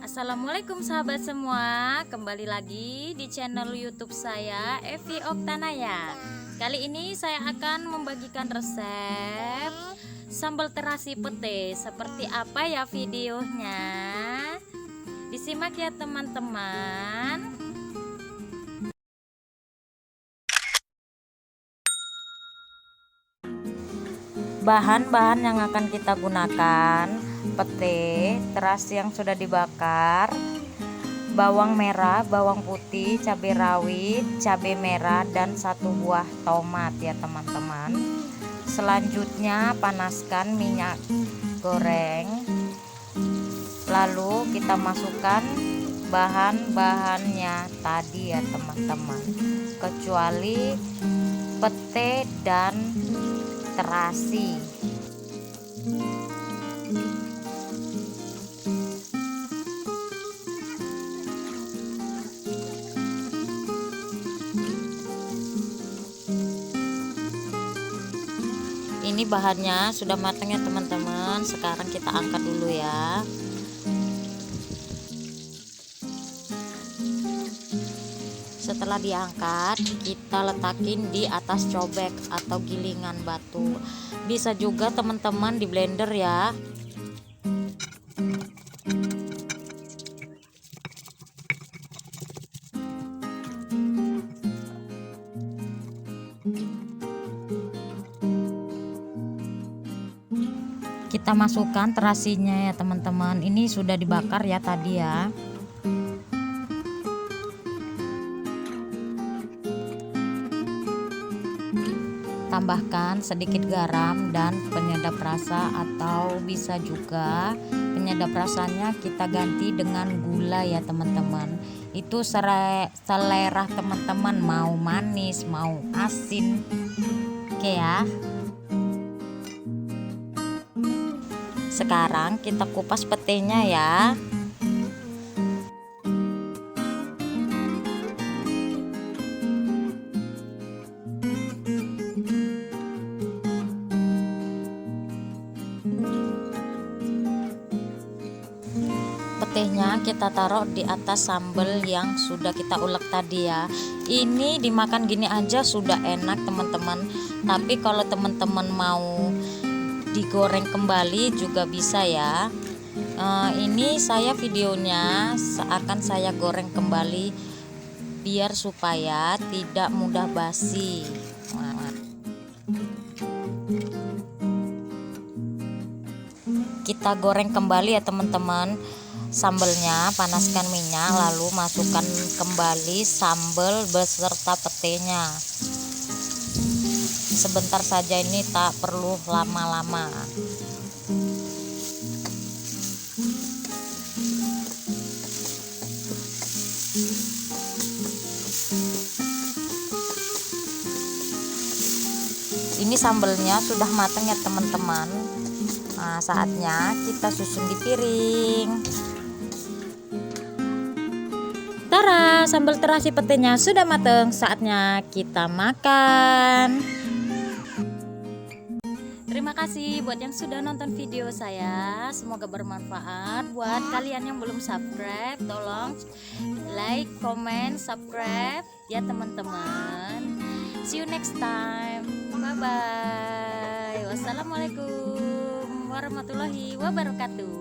Assalamualaikum sahabat semua, kembali lagi di channel YouTube saya Evi Oktanaya. Kali ini saya akan membagikan resep sambal terasi pete. Seperti apa ya videonya? Disimak ya teman-teman. Bahan-bahan yang akan kita gunakan: pete, terasi yang sudah dibakar, bawang merah, bawang putih, cabai rawit, cabai merah, dan 1 buah tomat ya teman-teman. Selanjutnya panaskan minyak goreng, lalu kita masukkan bahan-bahannya tadi ya teman-teman, kecuali pete dan terasi. Ini bahannya sudah matang ya teman-teman. Sekarang kita angkat dulu ya. Setelah diangkat, kita letakin di atas cobek atau gilingan batu. Bisa juga teman-teman di blender ya. Kita masukkan terasinya ya teman-teman. Ini sudah dibakar ya tadi ya. Tambahkan sedikit garam dan penyedap rasa, atau bisa juga penyedap rasanya kita ganti dengan gula ya teman-teman. Itu selera teman-teman, mau manis mau asin. Oke ya. Sekarang kita kupas petenya ya. Petenya kita taruh di atas sambal yang sudah kita ulek tadi ya. Ini dimakan gini aja sudah enak teman-teman. Tapi kalau teman-teman mau digoreng kembali juga bisa ya. Ini saya videonya akan saya goreng kembali biar supaya tidak mudah basi. Kita goreng kembali ya teman-teman sambelnya. Panaskan minyak, lalu masukkan kembali sambal beserta petenya. Sebentar saja, ini tak perlu lama-lama. Ini sambelnya sudah matang ya teman-teman. Nah, saatnya kita susun di piring. Tara, sambal terasi petenya sudah matang. Saatnya kita makan. Terima kasih buat yang sudah nonton video saya. Semoga bermanfaat. Buat kalian yang belum subscribe, tolong like, comment, subscribe ya teman-teman. See you next time. Bye bye. Wassalamualaikum warahmatullahi wabarakatuh.